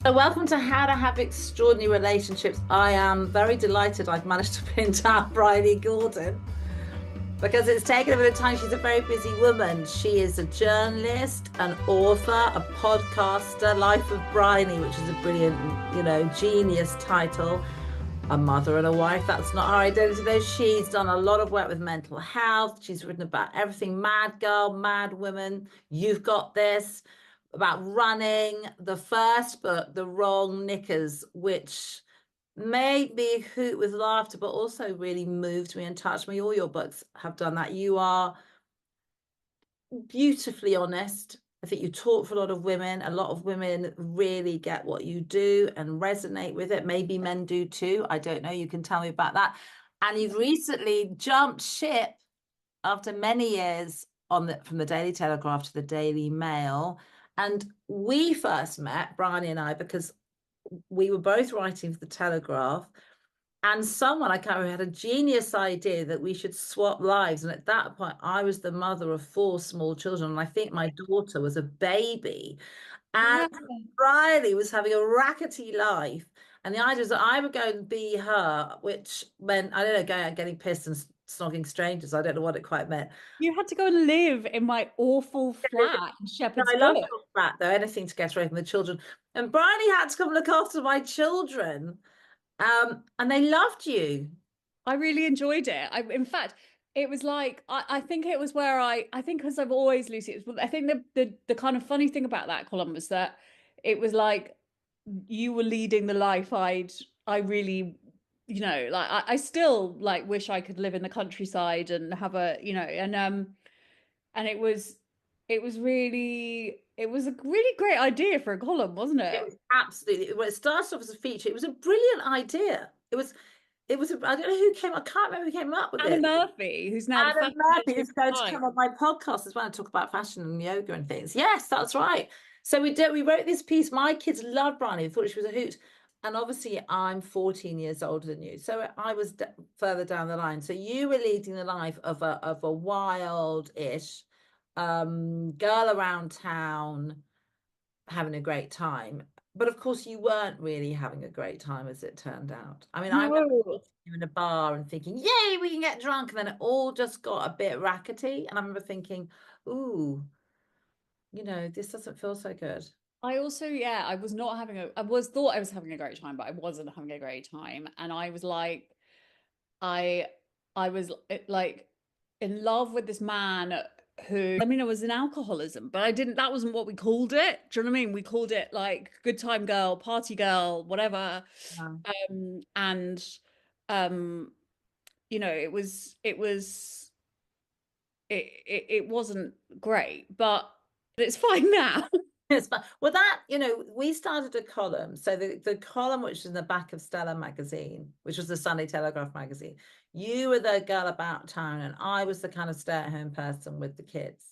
So welcome to How to Have Extraordinary Relationships. I am very delighted I've managed to pin down Bryony Gordon because it's taken a bit of time. She's a very busy woman. She is a journalist, an author, a podcaster, Life of Bryony, which is a brilliant, genius title. A mother and a wife. That's not her identity though. She's done a lot of work with mental health. She's written about everything, Mad Girl, Mad Women, You've Got This, about running. The first book, The Wrong Knickers, which made me a hoot with laughter, but also really moved me and touched me. All your books have done that. You are beautifully honest. I think you talk for a lot of women. A lot of women really get what you do and resonate with it. Maybe men do too. I don't know. You can tell me about that. And you've recently jumped ship after many years from the Daily Telegraph to the Daily Mail. And we first met, Bryony and I, because we were both writing for the Telegraph. And someone, I can't remember, had a genius idea that we should swap lives. And at that point, I was the mother of four small children. And I think my daughter was a baby. And Yeah. Riley was having a rackety life. And the idea was that I would go and be her, which meant, I don't know, going out getting pissed and snogging strangers. I don't know what it quite meant. You had to go and live in my awful flat in No, Shepherd's I love Bush. your flat, though, anything to get away from the children. And Bryony had to come look after my children. And they loved you. I really enjoyed it. In fact, it was like I think it was where I think because I've always Lucy. I think the kind of funny thing about that column was that it was like you were leading the life I really like I still like wish I could live in the countryside and have a and it was a really great idea for a column, wasn't It it? was absolutely, well, it started off as a feature. It was a brilliant idea. I don't know who came, I can't remember who came up with Anna it. Murphy, who's now the Adam fashion Murphy editor is of going to come Time. on my podcast as well and talk about fashion and yoga and things. Yes, that's right. So we wrote this piece. My kids loved Bryony. They thought she was a hoot. And obviously, I'm 14 years older than you. So I was further down the line. So you were leading the life of a wild-ish girl around town having a great time. But of course, you weren't really having a great time, as it turned out. I mean, I remember No, meeting you in a bar and thinking, "Yay, we can get drunk," and then it all just got a bit rackety. And I remember thinking, "Ooh, this doesn't feel so good." I also, yeah, I was not having a, I was thought I was having a great time, but I wasn't having a great time. And I was like, I, I was like in love with this man who, I mean, it was in alcoholism, but that wasn't what we called it. Do you know what I mean? We called it like good time girl, party girl, whatever. Yeah. And, um, it wasn't great, but it's fine now. Yes, but well, we started a column. So the column, which is in the back of Stella magazine, which was the Sunday Telegraph magazine, you were the girl about town, and I was the kind of stay-at-home person with the kids.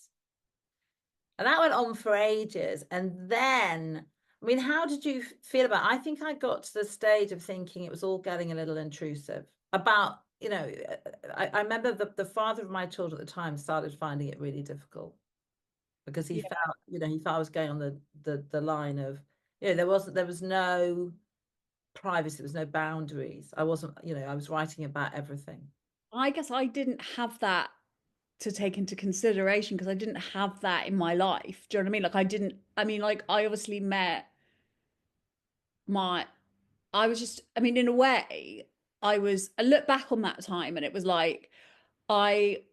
And that went on for ages. And then, I mean, how did you feel about it? I think I got to the stage of thinking it was all getting a little intrusive. I remember the father of my children at the time started finding it really difficult because he Yeah. felt, he felt I was going on the line of, there was no privacy, there was no boundaries. I wasn't, I was writing about everything. I guess I didn't have that to take into consideration because I didn't have that in my life. Do you know what I mean? Like I didn't, I mean, like I obviously met my, I was just, I mean, in a way, I look back on that time and it was like,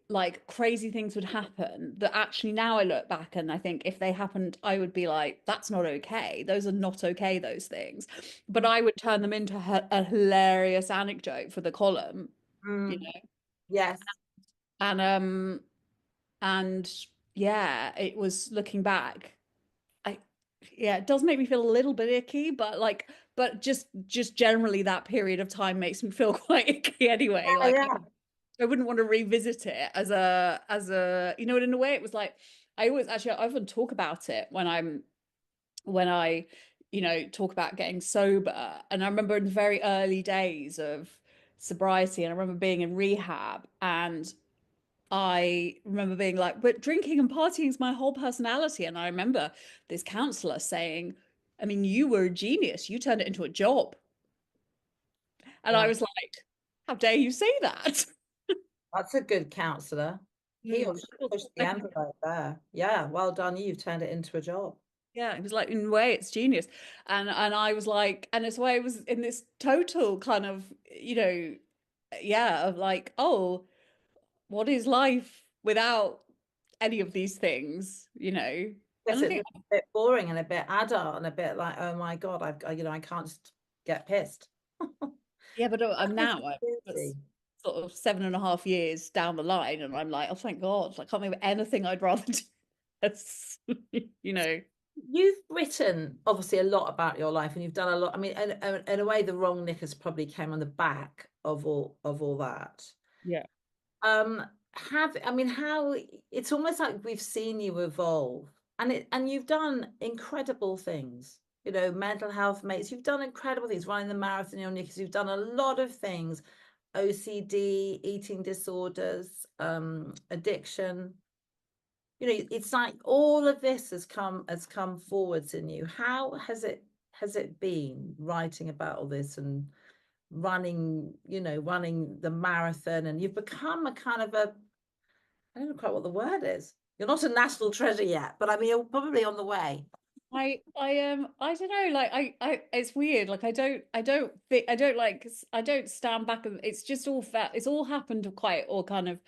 like crazy things would happen that actually now I look back and I think if they happened, I would be like, that's not okay. Those are not okay, those things. But I would turn them into a hilarious anecdote for the column, you Mm, know. yes. And and yeah, it was looking back. I Yeah, it does make me feel a little bit icky, but like, but just generally that period of time makes me feel quite icky anyway. Yeah, Like yeah. I wouldn't want to revisit it as a and in a way it was like I often talk about it when I talk about getting sober. And I remember in the very early days of sobriety, and I remember being in rehab, and I remember being like, but drinking and partying is my whole personality. And I remember this counselor saying, I mean, you were a genius. You turned it into a job. And I Yeah. was like, how dare you say that? That's a good counselor. He or Mm. she pushed the envelope there. Yeah, well done. You've turned it into a job. Yeah, it was like in a way it's genius. And I was like, and it's why I was in this total kind of, yeah, of like, oh, what is life without any of these things, Yes, And I it's think, a bit boring and a bit adult and a bit like, oh my God, I can't just get pissed. yeah, but I'm That is now, that's crazy. sort of 7.5 years down the line, and I'm like, oh, thank God, I can't think of anything I'd rather do. That's, you know, You've written obviously a lot about your life, and you've done a lot. I mean, in a way, the Wrong Knickers probably came on the back of all that. yeah. Have I mean, how it's almost like we've seen you evolve, and you've done incredible things. You know, mental health mates. You've done incredible things. Running the marathon, your Knickers. You've done a lot of things. OCD, eating disorders, addiction. You know, it's like all of this has come forwards in you. How has it been writing about all this and running the marathon, and you've become a kind of a, I don't know quite what the word is. You're not a national treasure yet, but I mean you're probably on the way. I don't know, like it's weird, like I don't think I don't like I don't stand back, and it's just all it's all happened quite, or kind of,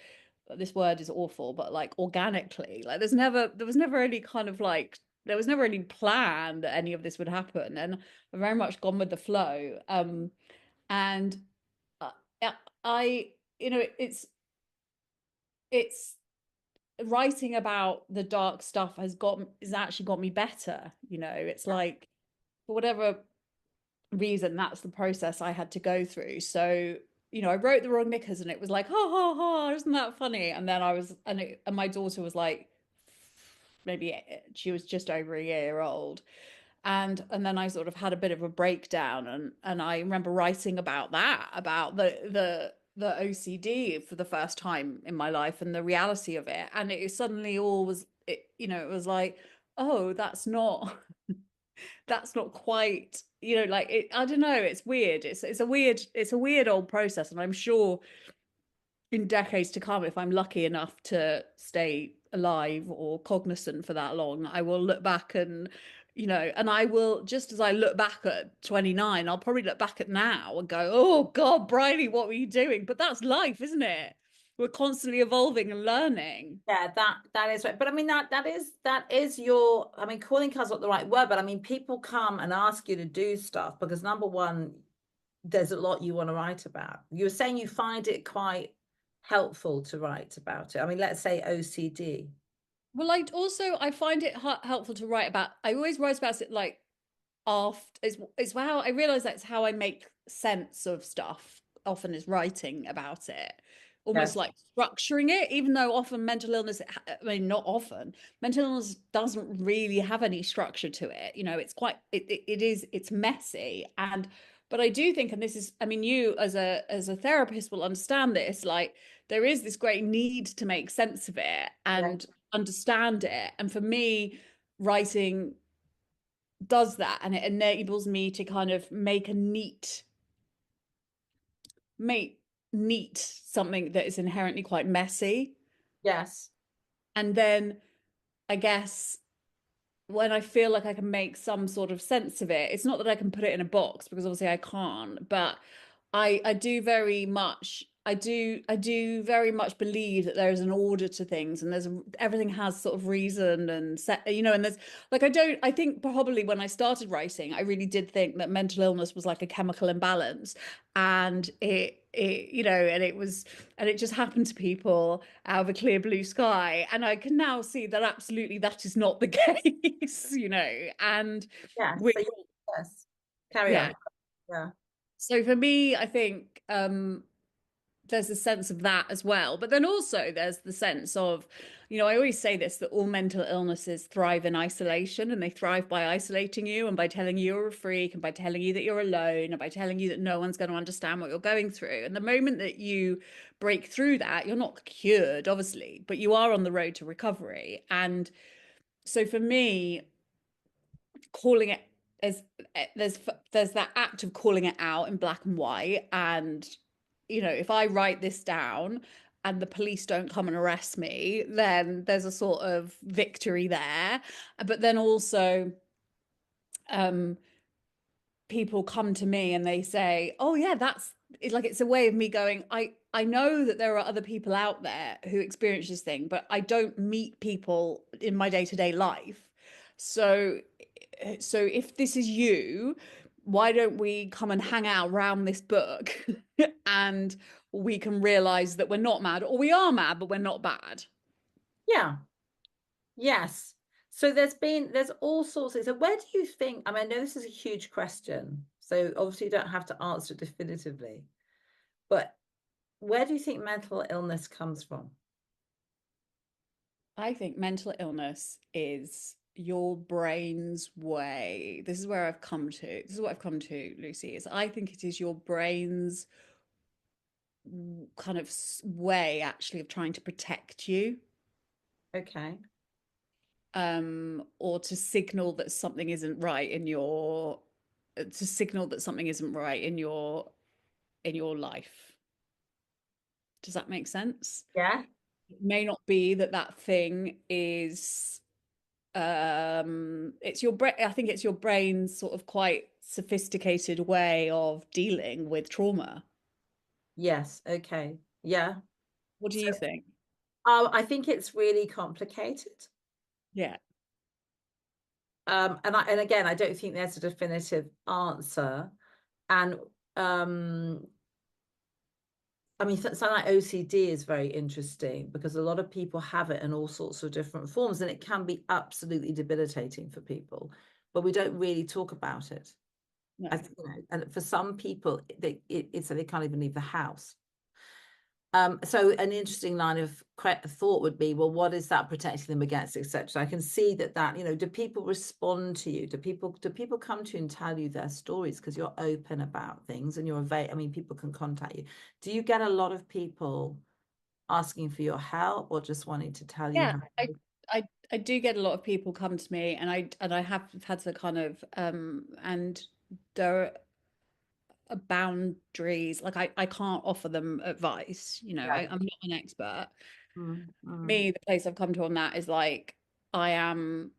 this word is awful, but like organically, like there was never any kind of like, there was never any plan that any of this would happen, and I've very much gone with the flow. And uh, I it's writing about the dark stuff has actually got me better. It's like, for whatever reason, that's the process I had to go through. So, I wrote The Wrong Knickers, and it was like, ha ha ha, isn't that funny? And then and my daughter was like, maybe she was just over a year old. And then I sort of had a bit of a breakdown, and I remember writing about that, about the OCD for the first time in my life, and the reality of it. And it suddenly all was it, it was like, oh, that's not quite, like it, I don't know, it's weird. It's a weird old process, and I'm sure in decades to come, if I'm lucky enough to stay alive or cognizant for that long, I will look back, and I will, just as I look back at 29, I'll probably look back at now and go, oh God, Bryony, what were you doing? But that's life, isn't it? We're constantly evolving and learning. Yeah, that is right. But I mean that is your, I mean, calling cards not the right word, but I mean people come and ask you to do stuff because number one, there's a lot you want to write about. You were saying you find it quite helpful to write about it. I mean, let's say OCD. Well, I find it helpful to write about. I always write about it like after, it's how I realize that's how I make sense of stuff, often, is writing about it, almost Yes. like structuring it, even though often mental illness, I mean, not often, mental illness doesn't really have any structure to it. It's quite, it's messy. But I do think, and this is, I mean, you as a therapist will understand this, like there is this great need to make sense of it Yeah. and understand it. And for me, writing does that, and it enables me to kind of make neat something that is inherently quite messy. Yes. And then I guess when I feel like I can make some sort of sense of it, it's not that I can put it in a box, because obviously I can't, but I do very much, I do very much believe that there is an order to things, and everything has sort of reason and set, and there's like, I think probably when I started writing, I really did think that mental illness was like a chemical imbalance, and and it just happened to people out of a clear blue sky. And I can now see that absolutely that is not the case, and Yes. we, So yes. Carry yeah. on. Yeah. So for me, I think there's a sense of that as well. But then also there's the sense of, I always say this, that all mental illnesses thrive in isolation, and they thrive by isolating you, and by telling you you're a freak, and by telling you that you're alone, and by telling you that no one's going to understand what you're going through. And the moment that you break through that, you're not cured, obviously, but you are on the road to recovery. And so for me, calling it there's there's that act of calling it out in black and white, and if I write this down and the police don't come and arrest me, then there's a sort of victory there. But then also um people come to me and they say, "Oh yeah, it's a way of me going, I know that there are other people out there who experience this thing, but I don't meet people in my day-to-day life. So if this is you, why don't we come and hang out around this book and we can realize that we're not mad, or we are mad, but we're not bad." Yeah. Yes. So there's all sorts of, so where do you think, I mean, I know this is a huge question, so obviously you don't have to answer it definitively, but where do you think mental illness comes from? I think mental illness is your brain's way. This is where I've come to. This is what I've come to, Lucy, is I think it is your brain's kind of way actually of trying to protect you, Okay. or to signal that something isn't right in your to signal that something isn't right in your life. Does that make sense? Yeah. It may not be that that thing is it's your brain. I think it's your brain's sort of quite sophisticated way of dealing with trauma. Yes. Okay. Yeah. What do So, you think? I think it's really complicated. Yeah. And again, I don't think there's a definitive answer. And I mean, something like OCD is very interesting because a lot of people have it in all sorts of different forms, and it can be absolutely debilitating for people, but we don't really talk about it. No. And for some people, it's so they can't even leave the house. So an interesting line of thought would be, well, what is that protecting them against, etc. I can see that do people respond to you? Do people come to you and tell you their stories because you're open about things and I mean, people can contact you. Do you get a lot of people asking for your help or just wanting to tell you Yeah, how? I do get a lot of people come to me, and I have had to kind of and there are boundaries. Like I can't offer them advice, Yeah. I'm not an expert. Mm, mm. Me, the place I've come to on that is like I am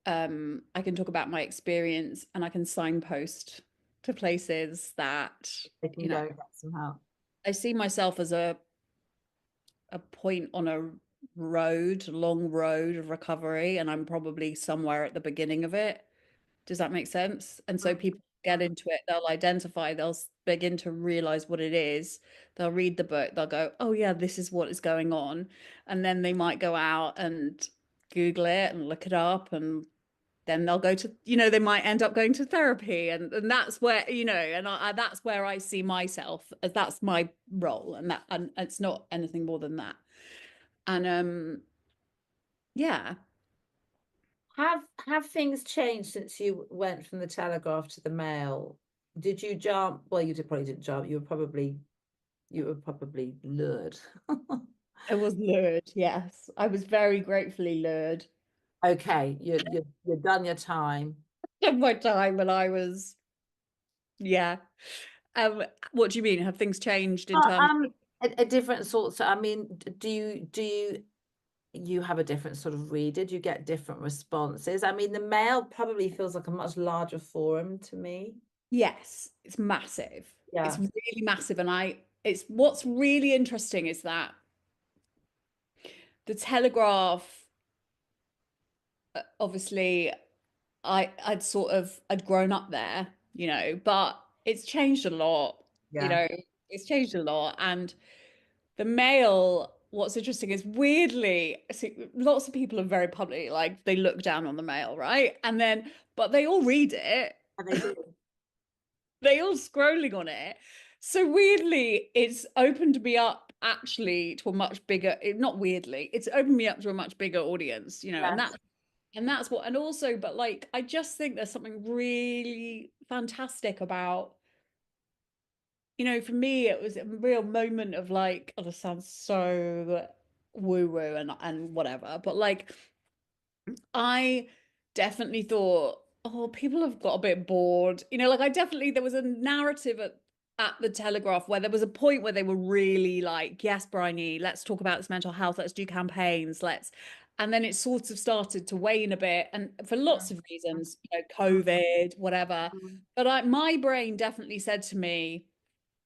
I can talk about my experience, and I can signpost to places that, They can you know, go get some help. I see myself as a point on a long road of recovery, and I'm probably somewhere at the beginning of it. Does that make sense? And so people get into it, they'll identify, they'll begin to realize what it is. They'll read the book, they'll go, "Oh yeah, this is what is going on." And then they might go out and Google it and look it up, and then they'll go to, they might end up going to therapy, and that's where, and that's where I see myself, as that's my role, and it's not anything more than that. And yeah. Have things changed since you went from the Telegraph to the Mail? Did you jump? Well, probably didn't jump. You were probably lured. I was lured, yes. I was very gratefully lured Okay, you're done your time. at my time, and I was, yeah. Um, what do you mean? Have things changed in Well, terms? a different sorts. I mean, do you have a different sort of reader? Do you get different responses? I mean, the Mail probably feels like a much larger forum to me. Yes, it's massive. It's Yeah. really massive, and it's what's really interesting is that the Telegraph, obviously, I'd grown up there, but it's changed a lot, you Yeah. know, it's changed a lot. And the Mail, what's interesting is weirdly, see, lots of people are very public, like they look down on the Mail, right? But they all read it, And they do. they all scrolling on it. So weirdly, it's opened me up actually to a much bigger, not weirdly, it's opened me up to a much bigger audience, Yes. and that's what, and also, but like, I just think there's something really fantastic about, for me, it was a real moment of like, oh, this sounds so woo-woo and whatever, but like, I definitely thought, oh, people have got a bit bored. You know, like I definitely, there was a narrative at the Telegraph where there was a point where they were really like, yes, Bryony, let's talk about this mental health, let's do campaigns, and then it sort of started to wane a bit, and for lots of reasons, you know, COVID, whatever. But my brain definitely said to me,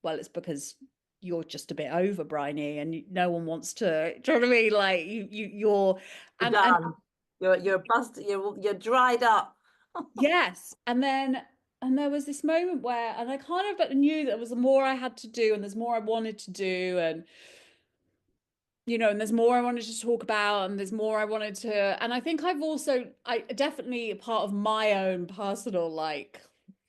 well, it's because you're just a bit over, Bryony, and no one wants to. Do you know what I mean? Like you're and Done. You're busted. You're dried up. yes, and there was this moment where, and I kind of knew that there was more I had to do, and there's more I wanted to do, and you know, and there's more I wanted to talk about, and there's more I wanted to, and I think I definitely part of my own personal like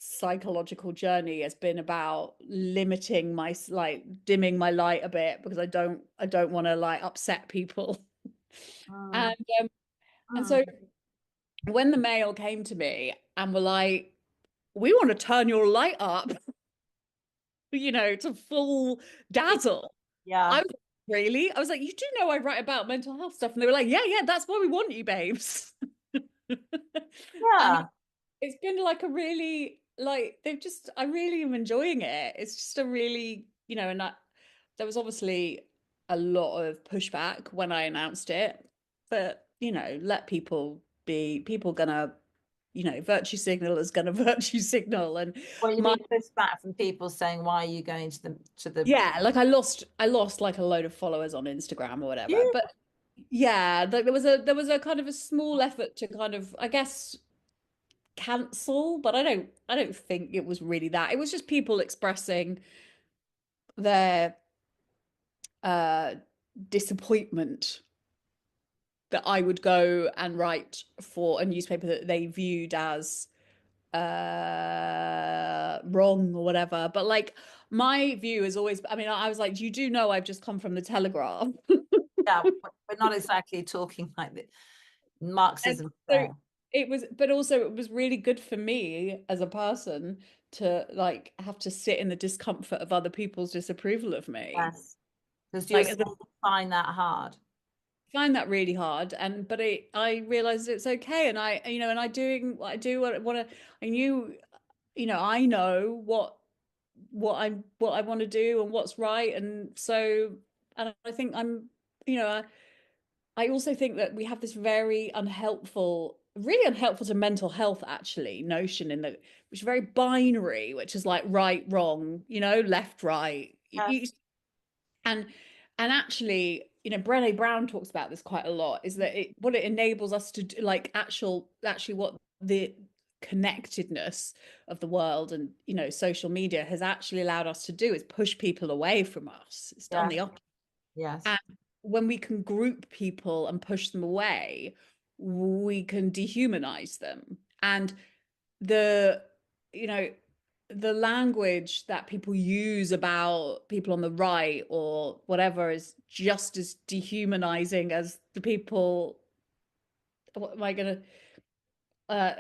psychological journey has been about limiting my like dimming my light a bit because I don't want to like upset people. Mm, And and mm. so when the mail came to me and were like, we want to turn your light up, you know, to full dazzle. I Yeah. was really, I was like, you do know I write about mental health stuff. And they were like, yeah, yeah, that's why we want you, babes. And Yeah. it's been like a really, like, I really am enjoying it. It's just a really, you know, there was obviously a lot of pushback when I announced it, but, you know, let people be, people gonna, you know, virtue signal is gonna virtue signal. And What you my mean pushback from people saying, why are you going to the yeah, like I lost like a load of followers on Instagram or whatever. yeah. But yeah, like there was a kind of a small effort to kind of, I guess, cancel, but I don't think it was really that. It was just people expressing their uh disappointment that I would go and write for a newspaper that they viewed as wrong or whatever. But like my view is always, I mean, I was like, you do know I've just come from the Telegraph. Yeah, we're not exactly talking like the And Marxism so there. it was, but also it was really good for me as a person to like have to sit in the discomfort of other people's disapproval of me. Yes, because you Like as a, still find that hard. find that really hard. And but I realized it's okay. And I, you know, and I doing what I do what I want to. I knew, you know, I know what I want to do and what's right. And so, and I think I'm, you know, I also think that we have this very unhelpful, really unhelpful to mental health actually notion in that which is very binary, which is like right, wrong, you know, left, right. Yes. And actually, you know, Brené Brown talks about this quite a lot, is that what it enables us to do, like actually what the connectedness of the world and, you know, social media has actually allowed us to do is push people away from us. It's done Yes. the opposite. Yes. And when we can group people and push them away, we can dehumanize them. And the, you know, the language that people use about people on the right or whatever is just as dehumanizing as the people, what am I going to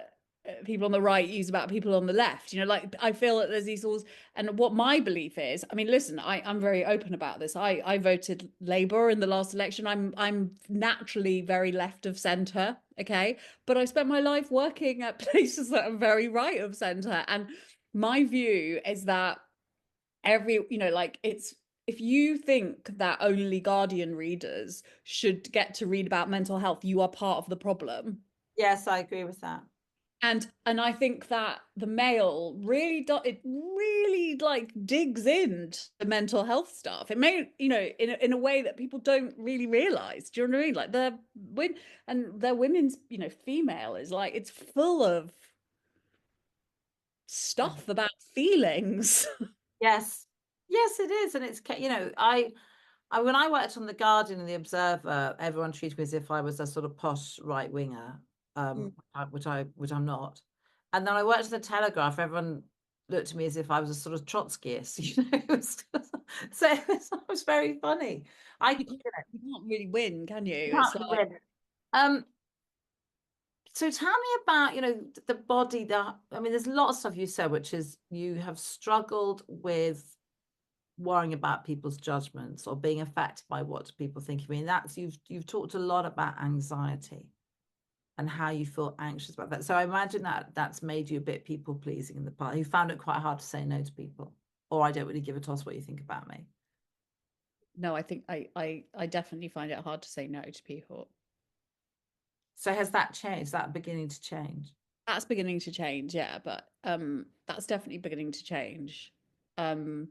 people on the right use about people on the left. You know, like I feel that there's these all, and what my belief is, I mean, listen, I'm very open about this. I voted Labour in the last election. I'm naturally very left of centre, okay? But I spent my life working at places that are very right of centre. And my view is that you know, like it's if you think that only Guardian readers should get to read about mental health, you are part of the problem. Yes, I agree with that. And I think that the Mail really it really like digs into the mental health stuff. It may, you know, in a way that people don't really realize. Do you know what I mean? Like their women's, you know, female is like it's full of stuff about feelings. Yes. Yes, it is. And it's, you know, I when I worked on the Guardian and the Observer, everyone treated me as if I was a sort of posh right winger, Mm. which I'm not. And then I worked at the Telegraph. Everyone looked at me as if I was a sort of Trotskyist, you know. So it was very funny. You can't really win, can you? You It's can't like win. Um, so tell me about, you know, the body that I mean, there's a lot of stuff you said, which is you have struggled with worrying about people's judgments or being affected by what people think of me. And that's you've talked a lot about anxiety and how you feel anxious about that. So I imagine that that's made you a bit people pleasing in the past. You found it quite hard to say no to people, or I don't really give a toss what you think about me. No, I think I definitely find it hard to say no to people. So has that changed? Is that beginning to change? That's beginning to change, yeah, but that's definitely beginning to change. Um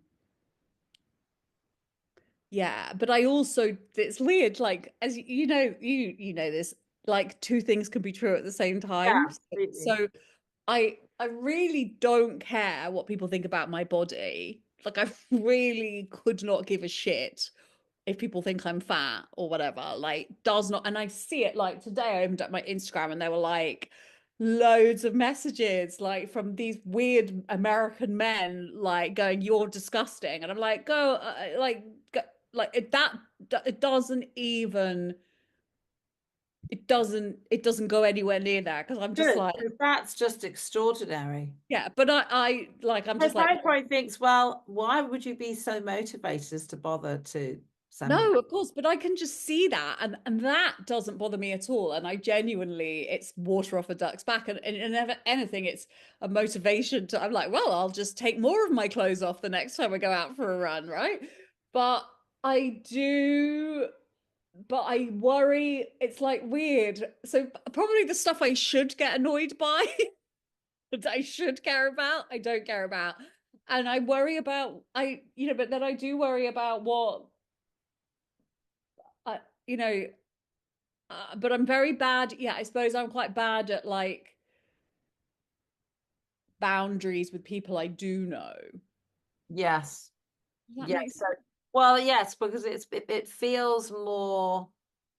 yeah, but I also, it's weird, like, as you know, you know this, like two things can be true at the same Yeah, time. absolutely. So I really don't care what people think about my body. Like I really could not give a shit if people think I'm fat or whatever. Like does not, and I see it like today I opened up my Instagram and there were like loads of messages like from these weird American men like going, "You're disgusting." And I'm like, go go, like that it doesn't even it doesn't go anywhere near that because I'm just Good, like, because that's just extraordinary. yeah, but I like I'm So just like, Barry probably thinks, well, why would you be so motivated as to bother to send me? no, of course, but I can just see that, and that doesn't bother me at all. And I genuinely, it's water off a duck's back, and if anything, it's a motivation to. I'm like, well, I'll just take more of my clothes off the next time I go out for a run, right? But I do, but I worry. It's like weird. So probably the stuff I should get annoyed by, that I should care about, I don't care about, and I worry about but then I do worry about what. I, you know, but I'm very bad. Yeah, I suppose I'm quite bad at like boundaries with people I do know. Yes. Does that Yes. make So, sense? well, yes, because it feels more,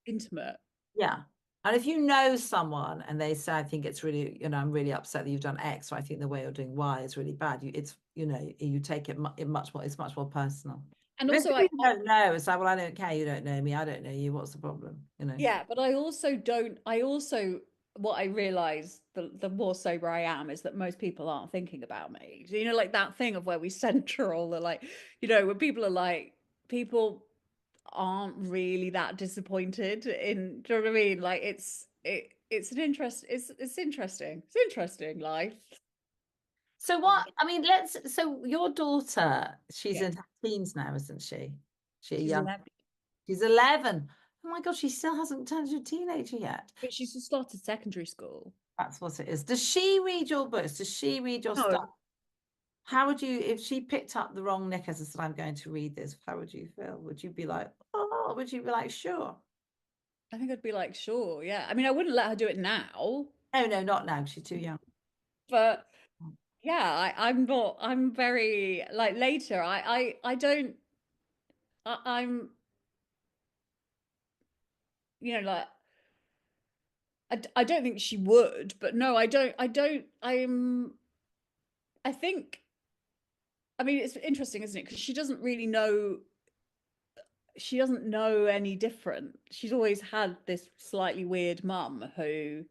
Intimate. yeah. And if you know someone and they say, I think it's really, I'm really upset that you've done X, or I think the way you're doing Y is really bad. You take it, much more, it's much more personal. And But if also, you don't know, it's like, well, I don't care. You don't know me. I don't know you. What's the problem? yeah, but I also don't. I also, what I realize the more sober I am is that most people aren't thinking about me. So, like that thing of where we center all the like, when people are like, people aren't really that disappointed in, do you know what I mean? Like it's an interest, it's interesting. It's interesting life. So what, I mean, so your daughter, she's Yeah. in her teens now, isn't she? She's 11, She's 11. Oh my God, she still hasn't turned into a teenager yet. but she's just started secondary school. That's what it is. Does she read your books? Does she read your stuff? No, How would you, if she picked up the Wrong Knickers and said, I'm going to read this, how would you feel? Would you be like, oh, would you be like, sure? I think I'd be like, sure, yeah. I mean, I wouldn't let her do it now, No, no, not now. She's too young. but yeah, I'm not. I'm very like later. I don't. I'm like I don't think she would, but no, I don't. I don't. I think. I mean, it's interesting, isn't it? Because she doesn't really know. She doesn't know any different. She's always had this slightly weird mum who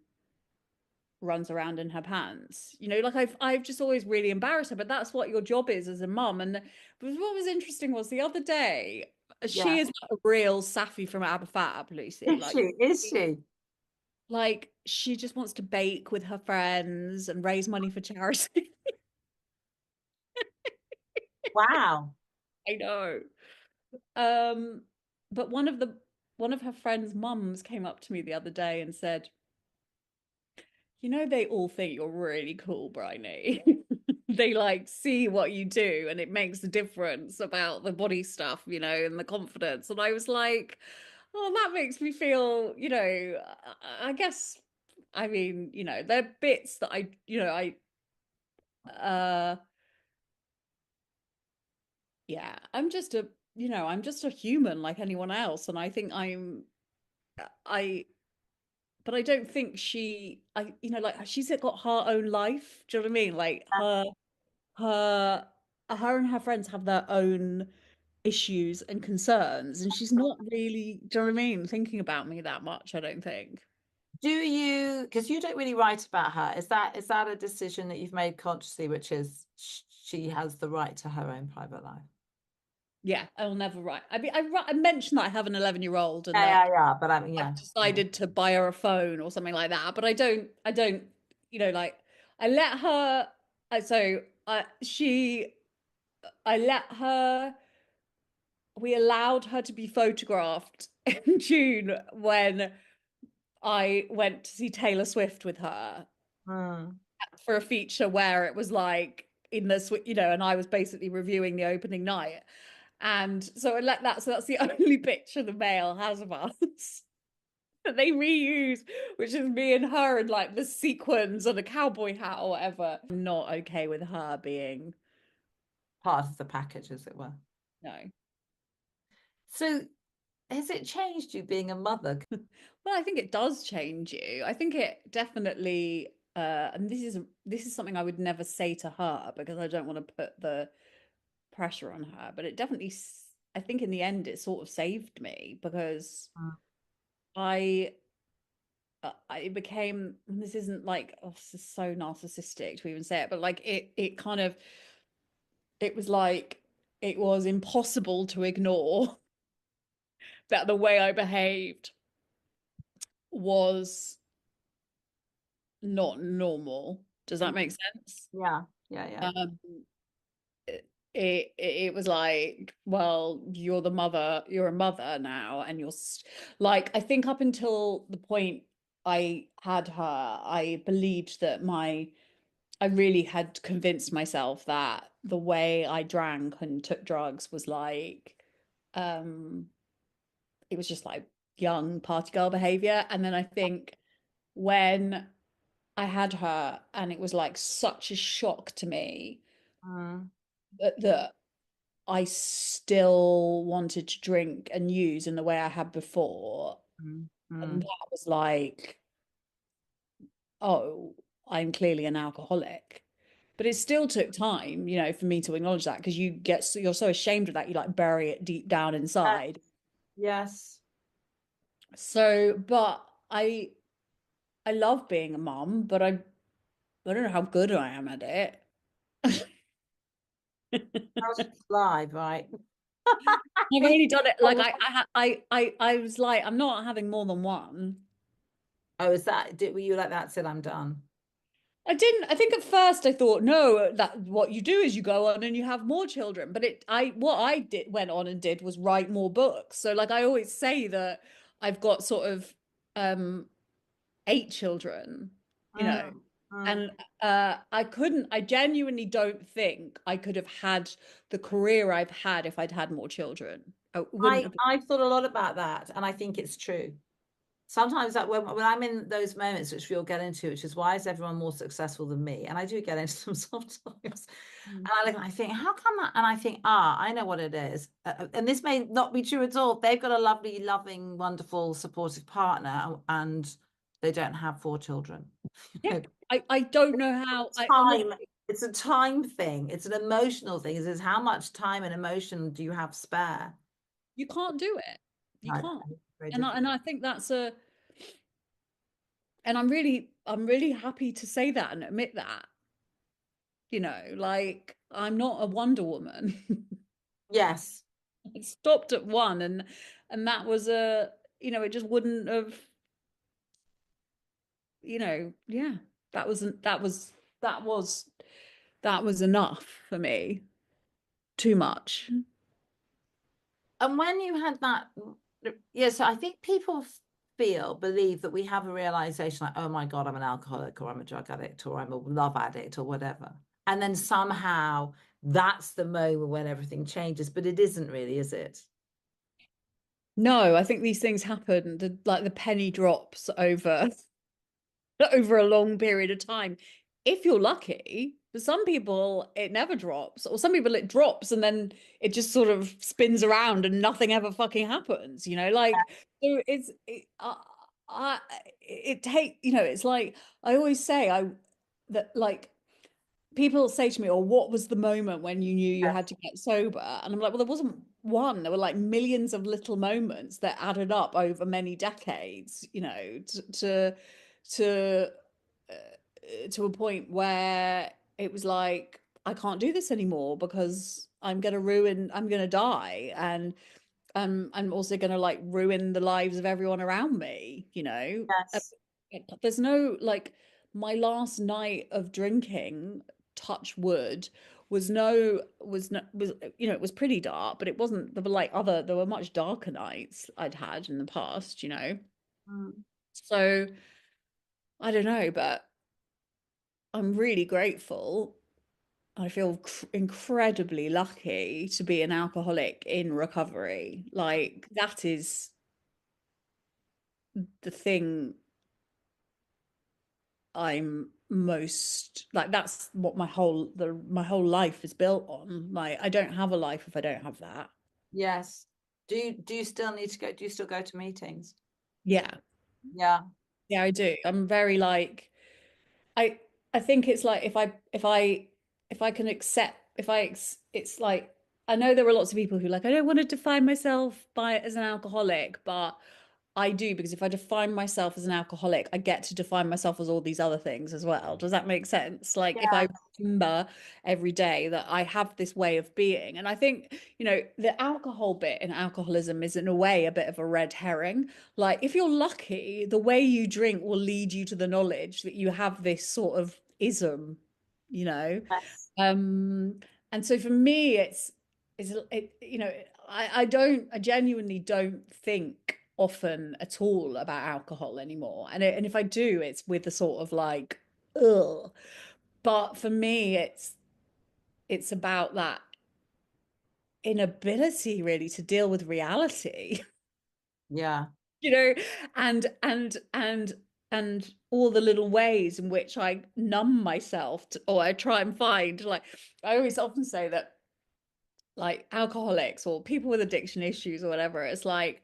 runs around in her pants. Like I've just always really embarrassed her, but that's what your job is as a mum. And what was interesting was the other day, Yeah. she is a real Safi from Abba Lucy. Is she? Is she? Like she just wants to bake with her friends and raise money for charity. Wow. I know. Um, but one of her friends' mums came up to me the other day and said, they all think you're really cool, Bryony. They like see what you do and it makes a difference about the body stuff, and the confidence. And I was like, oh, that makes me feel, I guess, I mean, there are bits that uh, yeah, I'm just a human like anyone else. And I think I, but I don't think like she's got her own life. Do you know what I mean? Like her her and her friends have their own issues and concerns, and she's not really, do you know what I mean, thinking about me that much, I don't think. Do you, because you don't really write about her, is that a decision that you've made consciously, which is she has the right to her own private life? Yeah, I will never write. I mean, I mentioned that I have an 11-year-old and Yeah, that yeah, yeah. But I mean, I've yeah, yeah. decided to buy her a phone or something like that. But I don't, like I let her, so I let her, we allowed her to be photographed in June when I went to see Taylor Swift with her Mm, for a feature where it was like in the, and I was basically reviewing the opening night. And so I let that, so that's the only picture the Mail has of us that they reuse, which is me and her in like the sequins and a cowboy hat or whatever. I'm not okay with her being, part of the package, as it were. no. So, has it changed you being a mother? Well, I think it does change you. I think it definitely, and this is something I would never say to her because I don't want to put the pressure on her, but it definitely, I think in the end it sort of saved me because Mm, I I became, this isn't like, oh, this is so narcissistic to even say it, but like it kind of, it was like it was impossible to ignore that the way I behaved was not normal. Does that make mm. sense? Yeah, yeah, yeah. Um, it was like, well, you're the mother, you're a mother now, and like, I think up until the point I had her, I believed that I really had convinced myself that the way I drank and took drugs was like, um, it was just like young party girl behavior. And then I think when I had her, and it was like such a shock to me Mm, that I still wanted to drink and use in the way I had before. mm, And mm. that was like, oh, I'm clearly an alcoholic. But it still took time, for me to acknowledge that because you're so ashamed of that, you like bury it deep down inside. Yes. So, but I love being a mum, but I don't know how good I am at it. How's it live, right? I've only done it like Oh, I was like, I'm not having more than one. is that, were you like that? Said I'm done. I didn't. I think at first I thought, no, that what you do is you go on and you have more children. But what I did went on and did was write more books. So like I always say that I've got sort of um 8 children, you know, Mm, mm. and I genuinely don't think I could have had the career I've had if I'd had more children. I wouldn't have. I've thought a lot about that, and I think it's true. Sometimes that when I'm in those moments, which we'll get into, which is why is everyone more successful than me? And I do get into them sometimes. And I look and I think, how come that? And I think, I know what it is. And this may not be true at all. They've got a lovely, loving, wonderful, supportive partner, and they don't have 4 children. Yeah, I don't know how. I honestly, Time. It's a time thing. It's an emotional thing. Is how much time and emotion do you have spare? you can't do it. You No, can't. very And difficult. I think and I'm really happy to say that and admit that, like I'm not a Wonder Woman. Yes. It stopped at one, and that was it just wouldn't have, yeah, that wasn't that was enough for me. Too much. And when you had that, yes, I think people believe that we have a realization like, oh my God, I'm an alcoholic or I'm a drug addict or I'm a love addict or whatever. And then somehow that's the moment when everything changes. But it isn't really, is it? No, I think these things happen. Like the penny drops over over a long period of time. If you're lucky, for some people it never drops, or some people it drops and then it just sort of spins around and nothing ever fucking happens, like so it take, it's like I always say that like people say to me, "Oh, what was the moment when you knew you had to get sober?" And I'm like, "Well, there wasn't one. There were like millions of little moments that added up over many decades, to to a point where it was like I can't do this anymore because I'm gonna die, and I'm also gonna like ruin the lives of everyone around me, you know. Yes. There's no like my last night of drinking, touch wood, was you know, it was pretty dark, but it wasn't there were like other there were much darker nights I'd had in the past, you know. Mm. So I don't know, but I'm really grateful. I feel incredibly lucky to be an alcoholic in recovery. Like that is the thing I'm most like that's what my whole life is built on. Like I don't have a life if I don't have that. Yes. Do you still need to go? Do you still go to meetings? Yeah. Yeah. Yeah, I do. I'm very like I I think it's like if I can accept if I it's like I know there are lots of people who like I don't want to define myself by as an alcoholic, but I do because if I define myself as an alcoholic, I get to define myself as all these other things as well. Does that make sense? Like if Yeah. I remember every day that I have this way of being, and I think, you know, the alcohol bit in alcoholism is in a way a bit of a red herring. Like if you're lucky, the way you drink will lead you to the knowledge that you have this sort of ism, you know. Yes. Um, and so for me, you know, I genuinely don't think often at all about alcohol anymore. And if I do, it's with the sort of like, ugh. But for me, it's about that inability really to deal with reality, Yeah. you know, and all the little ways in which I numb myself to, or I try and find like I always often say that like alcoholics or people with addiction issues or whatever, it's like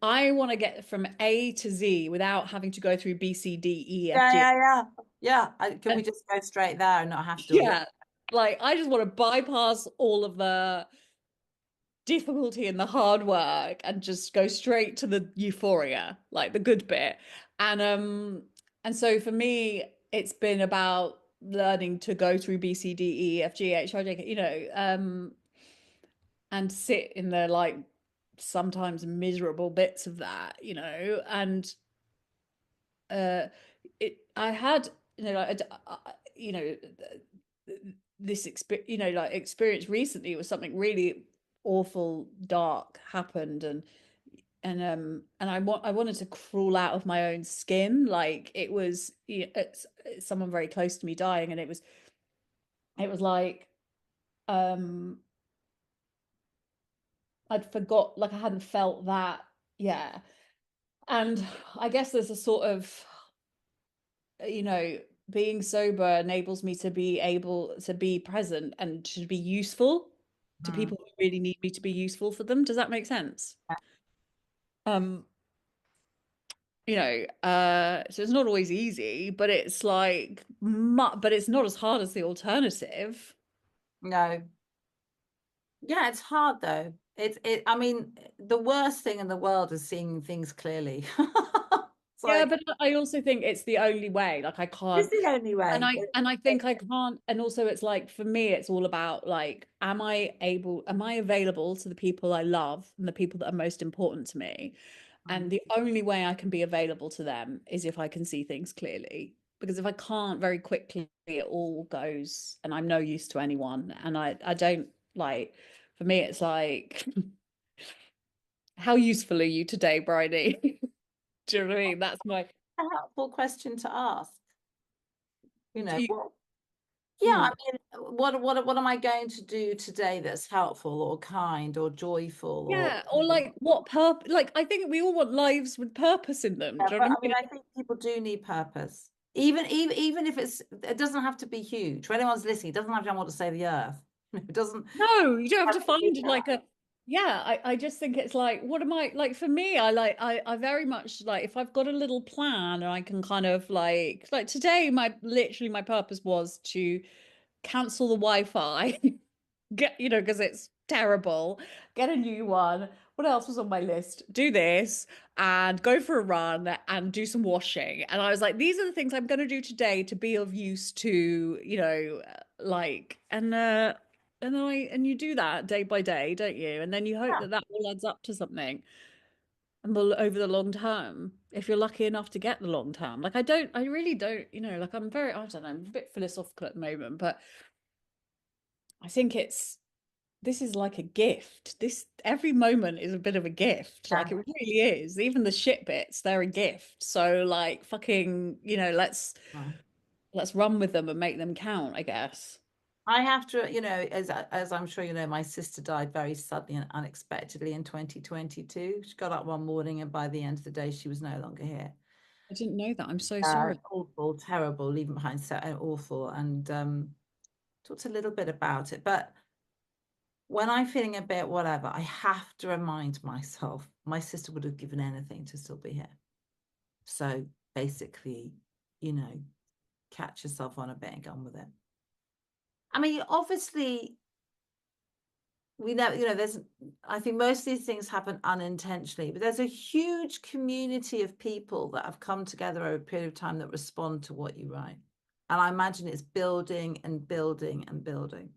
I want to get from A to Z without having to go through B, C, D, E, F, Yeah. G. Yeah. Yeah. Yeah. Can we And just go straight there and not have to do all this? yeah, like I just want to bypass all of the difficulty and the hard work and just go straight to the euphoria, like the good bit. And so for me, it's been about learning to go through B, C, D, E, F, G, H, I, J, K, you know, and sit in the like sometimes miserable bits of that, you know, and uh it I had you know like you know this experience you know like experience recently was something really awful dark happened and I wanted to crawl out of my own skin like it was you know, it's someone very close to me dying and it was like um I'd forgot like I hadn't felt that yeah and I guess there's a sort of you know, being sober enables me to be able to be present and to be useful to Mm. people who really need me to be useful for them. Does that make sense? Um, you know, so it's not always easy, but it's like, but it's not as hard as the alternative. No. Yeah, it's hard though. I mean, the worst thing in the world is seeing things clearly. It's Yeah, like but I also think it's the only way. Like I it's can't, the only way. and I think I can't. And also, it's like for me, it's all about like, am I available to the people I love and the people that are most important to me? And Mm. the only way I can be available to them is if I can see things clearly. Because if I can't, very quickly it all goes, and I'm no use to anyone. And I don't like. For me, it's like, how useful are you today, Bridie? Do you know what I mean? That's my. A helpful question to ask. You Do know, you, what yeah, I mm. mean, what am I going to do today that's helpful or kind or joyful or Yeah, or like what purpose? Like I think we all want lives with purpose in them. yeah, Do you but know I what I mean, mean? I think people do need purpose. Even if it doesn't have to be huge. For anyone's listening, it doesn't have to want to save the earth. It doesn't No, you don't have have to to be find that. like a yeah, I just think it's like what am I like for me, I very much like if I've got a little plan and I can kind of like today my literally my purpose was to cancel the Wi-Fi, get you know, because it's terrible, get a new one. What else was on my list? Do this and go for a run and do some washing. And I was like, these are the things I'm going to do today to be of use to, you know, Like, and you do that day by day, don't you? And then you hope that that all adds up to something and will over the long term, if you're lucky enough to get the long term. Like I really don't, like I don't know, I'm a bit philosophical at the moment, but I think this is like a gift. This every moment is a bit of a gift. Yeah. Like it really is. Even the shit bits, they're a gift. So like fucking, let's run with them and make them count, I guess. I have to, as I'm sure you know, my sister died very suddenly and unexpectedly in 2022. She got up one morning and by the end of the day, she was no longer here. I didn't know that. I'm so sorry. Awful, terrible, leaving behind so awful. And talked a little bit about it. But when I'm feeling a bit whatever, I have to remind myself my sister would have given anything to still be here. So basically, you know, catch yourself on a bit and get on with it. I mean, obviously, we know, I think most of these things happen unintentionally, but there's a huge community of people that have come together over a period of time that respond to what you write. And I imagine it's building and building and building.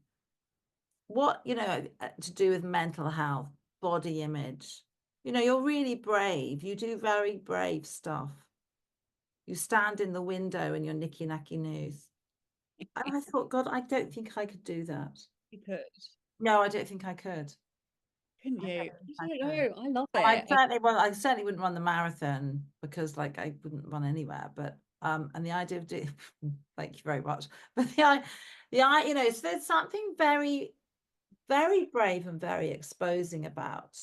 What, to do with mental health, body image, you're really brave. You do very brave stuff. You stand in the window in your nicky nacky news. And I thought, God, I don't think I could do that. You could, No, I don't think I could. couldn't I don't you? think I I don't could. know. I love I it. certainly, well, I certainly wouldn't run the marathon because, like, I wouldn't run anywhere. But and the idea of doing, thank you very much. But so there's something very, very brave and very exposing about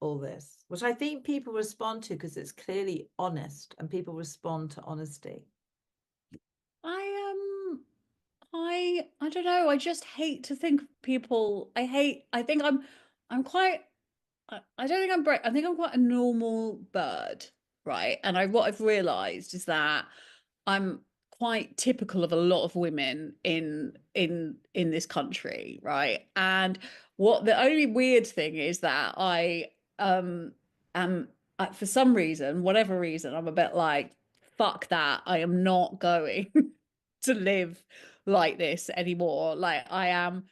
all this, which I think people respond to because it's clearly honest and people respond to honesty. I don't know. I just hate to think people. I think I'm quite. I don't think I'm brave. I think I'm quite a normal bird, right? And what I've realized is that I'm quite typical of a lot of women in this country, right? And what the only weird thing is that I am for some reason, whatever reason, I'm a bit like, fuck that. I am not going to live like this anymore. Like I'm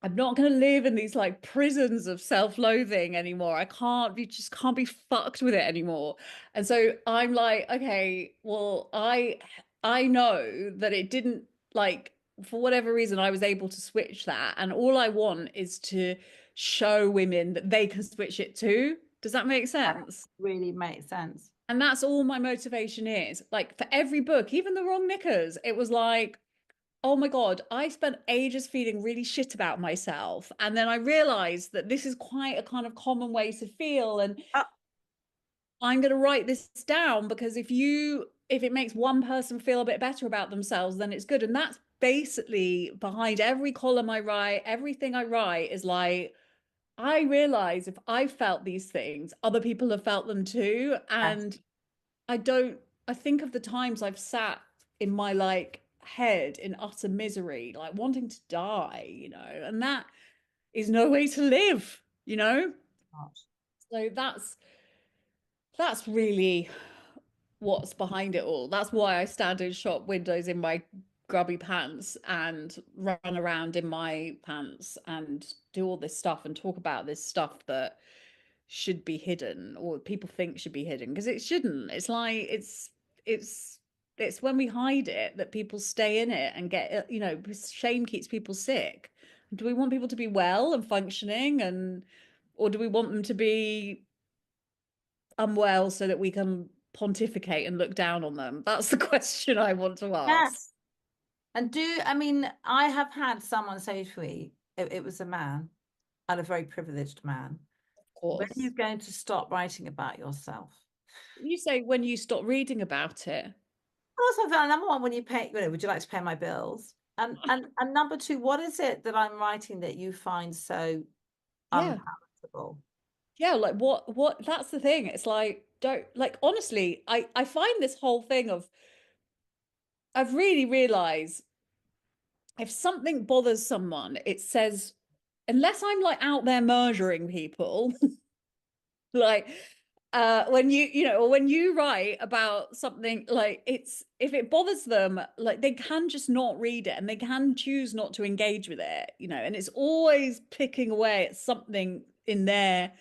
not going to live in these like prisons of self-loathing anymore. Just can't be fucked with it anymore. And so I'm like, okay, well, I know that it didn't, like, for whatever reason I was able to switch that, and all I want is to show women that they can switch it too. Does that make That sense? really makes sense. And that's all my motivation is. Like for every book, even the Wrong Knickers, it was like, oh my God, I spent ages feeling really shit about myself. And then I realized that this is quite a kind of common way to feel. And Oh, I'm going to write this down because if it makes one person feel a bit better about themselves, then it's good. And that's basically behind every column I write, everything I write is like, I realize if I felt these things, other people have felt them too. yes. And I don't, I think of the times I've sat in my like head in utter misery, like wanting to die, and that is no way to live. So that's really what's behind it all. That's why I stand in shop windows in my grubby pants and run around in my pants and do all this stuff and talk about this stuff that should be hidden or people think should be hidden because it shouldn't. It's like it's it's when we hide it that people stay in it and get, shame keeps people sick. Do we want people to be well and functioning, or do we want them to be unwell so that we can pontificate and look down on them? That's the question I want to ask. Yes. And I mean, I have had someone say to me, it was a man, and a very privileged man, Of when are you course. going to stop writing about yourself? You say when you stop reading about it. Also, number one, when you pay, would you like to pay my bills? And number two, what is it that I'm writing that you find so Yeah. unpalatable? Yeah, like what that's the thing. It's like, don't, like, honestly, I find this whole thing of, I've really realized if something bothers someone, it says, unless I'm like out there murdering people, like when or when you write about something, like, it's, if it bothers them, like, they can just not read it and they can choose not to engage with it, and it's always picking away at something in their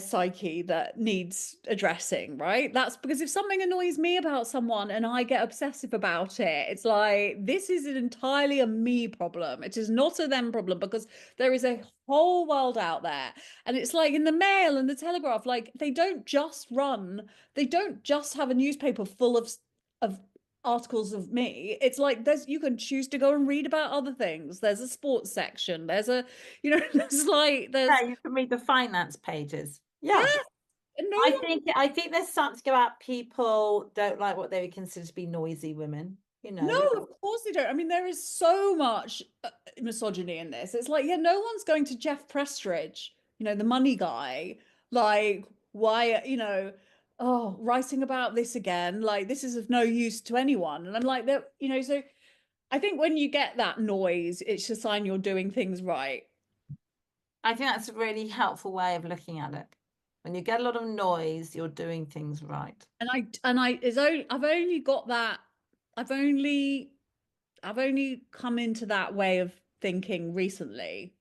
psyche that needs addressing, right? That's because if something annoys me about someone and I get obsessive about it, it's like, this is entirely a me problem. It is not a them problem, because there is a whole world out there. And it's like in the Mail and the Telegraph, like, they don't just have a newspaper full of articles of me. It's like, you can choose to go and read about other things. There's a sports section. There's a, Yeah, you can read the finance pages. yeah, Yeah. and no I think there's something about people don't like what they would consider to be noisy women, No, of course they don't. I mean, there is so much misogyny in this. It's like, yeah, no one's going to Jeff Prestridge, the money guy, like, why, oh, writing about this again, like, this is of no use to anyone. And I'm like, that, so I think when you get that noise, it's a sign you're doing things right. I think that's a really helpful way of looking at it. When you get a lot of noise, you're doing things right. I've only got that, I've only, I've only come into that way of thinking recently.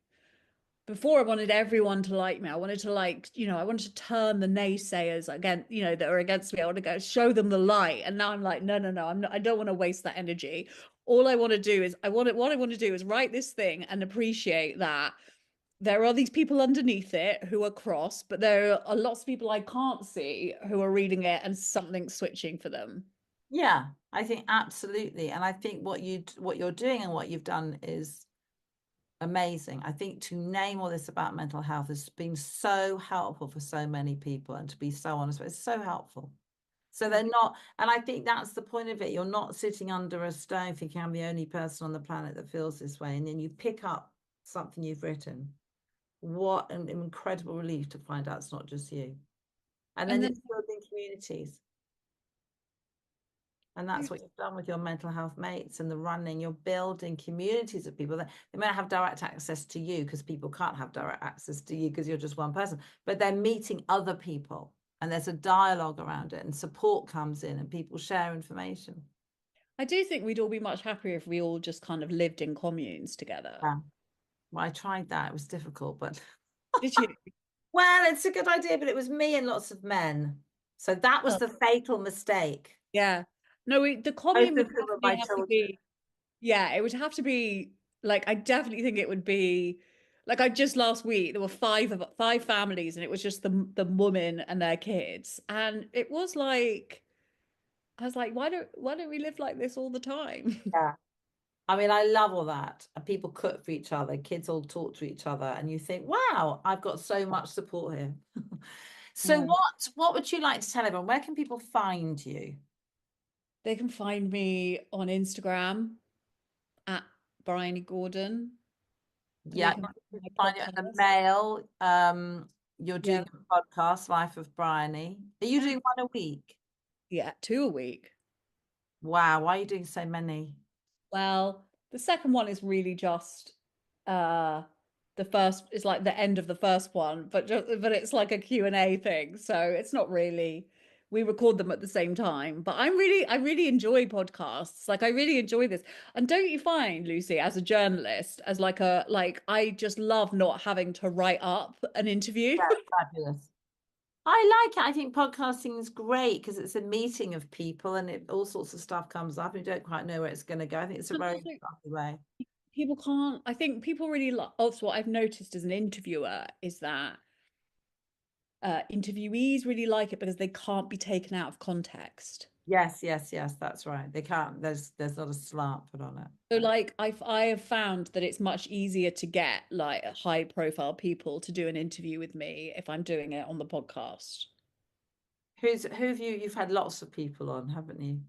Before, I wanted everyone to like me. I wanted to, I wanted to turn the naysayers again, that are against me. I want to go show them the light. And now I'm like, no, no, no, I'm not, I don't want to waste that energy. All I want to do is what I want to do is write this thing and appreciate that there are these people underneath it who are cross, but there are lots of people I can't see who are reading it and something's switching for them. Yeah, I think absolutely. And I think what you're doing and what you've done is amazing. I think to name all this about mental health has been so helpful for so many people, and to be so honest, it's so helpful. So they're not, and I think that's the point of it. You're not sitting under a stone thinking I'm the only person on the planet that feels this way. And then you pick up something you've written. What an incredible relief to find out it's not just you. And then And you're then building communities. And that's what you've done with your mental health mates and the running. You're building communities of people that they may not have direct access to you, because people can't have direct access to you because you're just one person, but they're meeting other people and there's a dialogue around it and support comes in and people share information. I do think we'd all be much happier if we all just kind of lived in communes together. Yeah. Well, I tried that. It was difficult, but Did you? well, it's a good idea, but it was me and lots of men. So that was Oh, the fatal mistake. yeah. No, the Both commune would of whom were definitely my have to children. be, yeah, it would have to be, like, I definitely think it would be, like, I just last week there were five families, and it was just the woman and their kids. And it was like, I was like, why don't we live like this all the time? Yeah. I mean, I love all that. And people cook for each other, kids all talk to each other, and you think, wow, I've got so much support here. So Yeah. what would you like to tell everyone? Where can people find you? They can find me on Instagram at Bryony Gordon. And they Yeah, can you find can my find you at the podcast. Mail. You're Yeah. doing a podcast, Life of Bryony. Are you Yeah. doing one a week? Yeah, 2 a week. Wow, why are you doing so many? Well, the second one is really just uh the first is like the end of the first one, but it's like a Q&A thing. So it's not really, we record them at the same time. But I really enjoy podcasts. Like, I really enjoy this. And don't you find, Lucy, as a journalist, as like I just love not having to write up an interview. Yeah, fabulous. I like it. I think podcasting is great because it's a meeting of people and all sorts of stuff comes up and you don't quite know where it's going to go. I think it's a And very also, lovely way. people can't, I think people really like, also what I've noticed as an interviewer is that interviewees really like it because they can't be taken out of context. Yes, yes, yes, that's right. They can't. There's not a slant put on it. So, like, I have found that it's much easier to get like high profile people to do an interview with me if I'm doing it on the podcast. Who have you've had lots of people on, haven't you?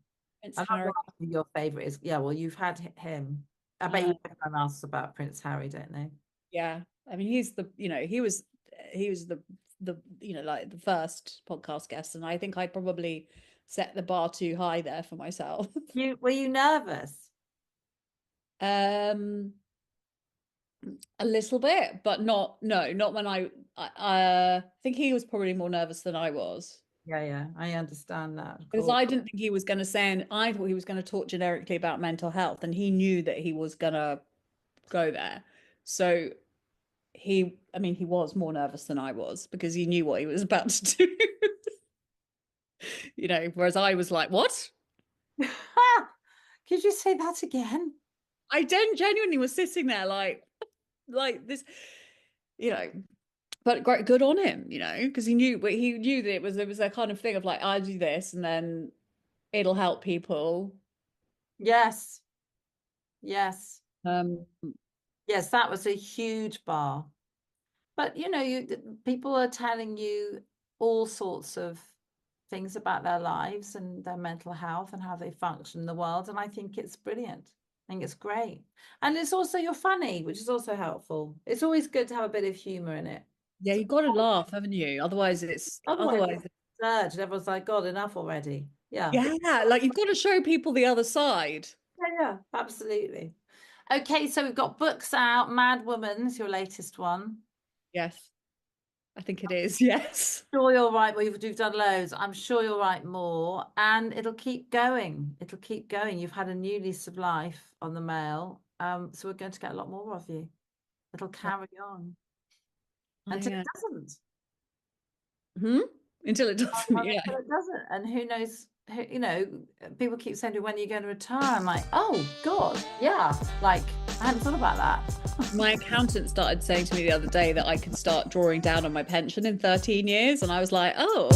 Prince I'm not Harry, sure who your favorite is. Yeah, well, you've had him. I bet uh, you everyone asks about Prince Harry, don't they? yeah. I mean, he's the, he was like the first podcast guest, and I think I probably set the bar too high there for myself. You were you nervous? Um, A little bit, but not when I think he was probably more nervous than I was. Yeah, I understand that, of Because course. I didn't think he was going to say, and I thought he was going to talk generically about mental health, and he knew that he was going to go there. So he was more nervous than I was because he knew what he was about to do. Whereas I was like, what? Could you say that again? I genuinely was sitting there like this, but great, good on him, because he knew that it was a kind of thing of like, I do this and then it'll help people. Yes. Yes, that was a huge bar. But people are telling you all sorts of things about their lives and their mental health and how they function in the world, and I think it's brilliant. I think it's great, and it's also you're funny, which is also helpful. It's always good to have a bit of humor in it. Yeah, you've got to laugh, haven't you? Otherwise it's Otherwise it's absurd, and everyone's like, God, enough already. Yeah, like you've got to show people the other side. Yeah, absolutely. Okay, so we've got books out. Mad Woman is your latest one. Yes, I think it is. Yes. Sure you'll write more. You've done loads. I'm sure you'll write more, and it'll keep going. It'll keep going. You've had a new lease of life on the mail, so we're going to get a lot more of you. It'll carry on until it doesn't. Until it doesn't. Yeah. Until it doesn't, and who knows? People keep saying, "When are you going to retire?" I'm like, "Oh God, yeah." Like I hadn't thought about that. My accountant started saying to me the other day that I could start drawing down on my pension in 13 years, and I was like, "Oh."